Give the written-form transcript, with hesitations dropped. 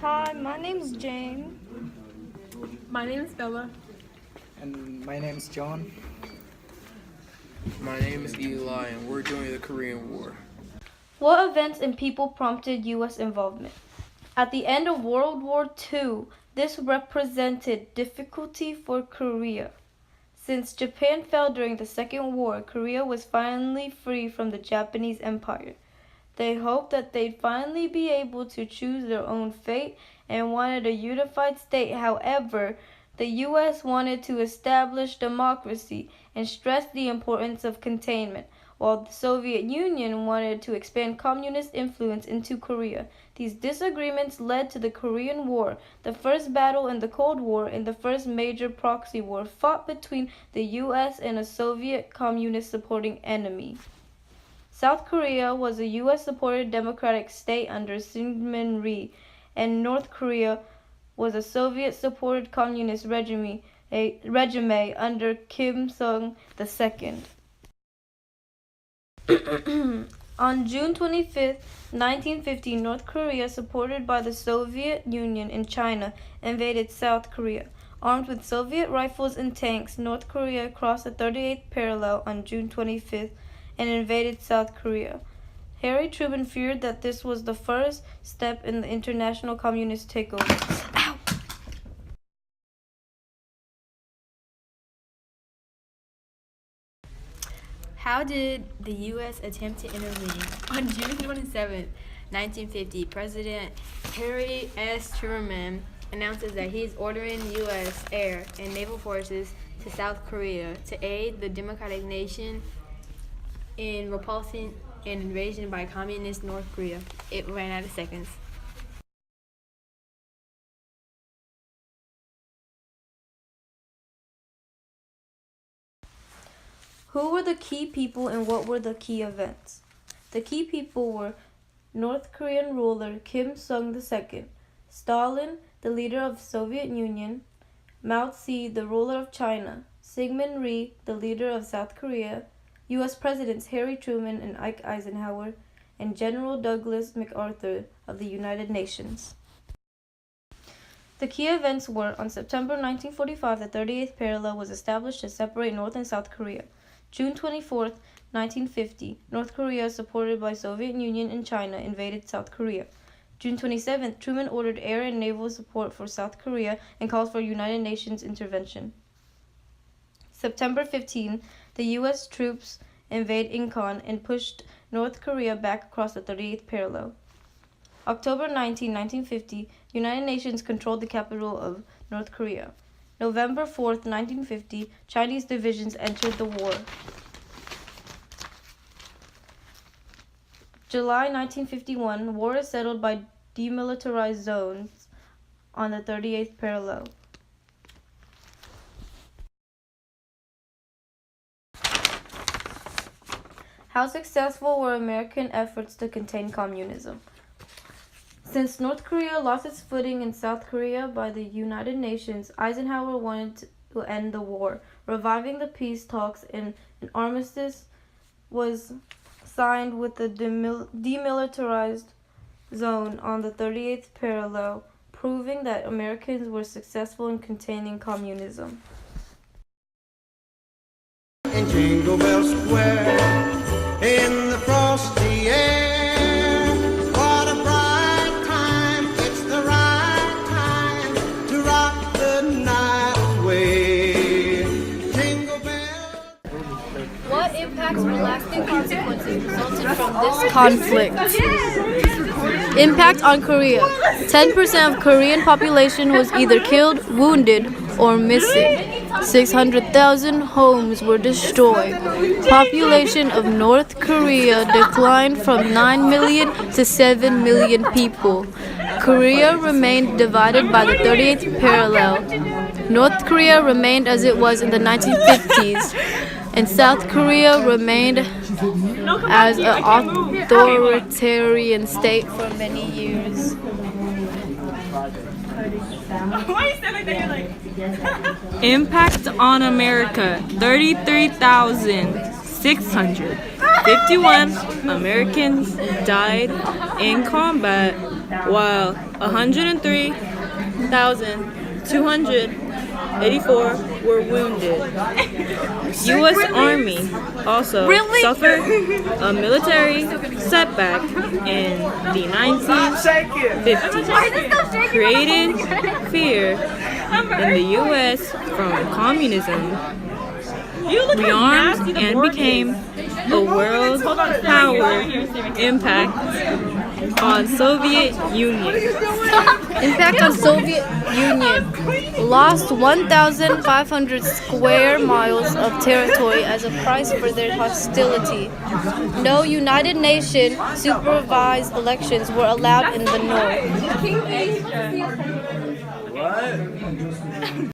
Hi, my name's Jane. My name is Bella. And my name's John. My name is Eli, and we're doing the Korean War. What events and people prompted U.S. involvement? At the end of World War II, this represented difficulty for Korea. Since Japan fell during the Second War, Korea was finally free from the Japanese Empire. They hoped that they'd finally be able to choose their own fate and wanted a unified state. However, the U.S. wanted to establish democracy and stressed the importance of containment, while the Soviet Union wanted to expand communist influence into Korea. These disagreements led to the Korean War, the first battle in the Cold War and the first major proxy war fought between the U.S. and a Soviet communist supporting enemy. South Korea was a U.S.-supported democratic state under Syngman Rhee, and North Korea was a Soviet-supported communist regime under Kim Il-sung. On June 25, 1950, North Korea, supported by the Soviet Union and China, invaded South Korea. Armed with Soviet rifles and tanks, North Korea crossed the 38th parallel on June 25th and invaded South Korea. Harry Truman feared that this was the first step in the international communist takeover. Ow! How did the U.S. attempt to intervene? On June 27, 1950, President Harry S. Truman announces that he's ordering U.S. air and naval forces to South Korea to aid the democratic nation in repulsing an invasion by communist North Korea. It ran out of seconds. Who were the key people and what were the key events? The key people were North Korean ruler Kim Il-sung, Stalin, the leader of the Soviet Union, Mao Zedong, the ruler of China, Syngman Rhee, the leader of South Korea, U.S. Presidents Harry Truman and Ike Eisenhower, and General Douglas MacArthur of the United Nations. The key events were, on September 1945, the 38th parallel was established to separate North and South Korea. June 24, 1950, North Korea, supported by Soviet Union and China, invaded South Korea. June 27, Truman ordered air and naval support for South Korea and called for United Nations intervention. September 15, the U.S. troops invade Incheon and pushed North Korea back across the 38th parallel. October 19, 1950, United Nations controlled the capital of North Korea. November 4, 1950, Chinese divisions entered the war. July 1951, war is settled by demilitarized zones on the 38th parallel. How successful were American efforts to contain communism? Since North Korea lost its footing in South Korea by the United Nations, Eisenhower wanted to end the war. Reviving the peace talks and an armistice was signed with the demilitarized zone on the 38th parallel, proving that Americans were successful in containing communism. In Jingle Bell Square, in the frosty air, what a bright time, it's the right time to rock the night away. Jingle Bell. What impacts or lasting consequences resulted from this conflict? Impact on Korea. 10% of Korean population was either killed, wounded, or missing. 600,000 homes were destroyed. Population of North Korea declined from 9 million to 7 million people. Korea remained divided by the 38th parallel. North Korea remained as it was in the 1950s, and South Korea remained as an authoritarian state for many years. Impact on America, 33,651 Americans died in combat while 103,284 were wounded. U.S. Army also suffered a military setback in the 1950s, creating fear in the U.S. from communism. Rearmed and became a world power. Impact on Soviet Union. Impact on Soviet Union. Lost 1,500 square miles of territory as a price for their hostility. No United Nations supervised elections were allowed in the North.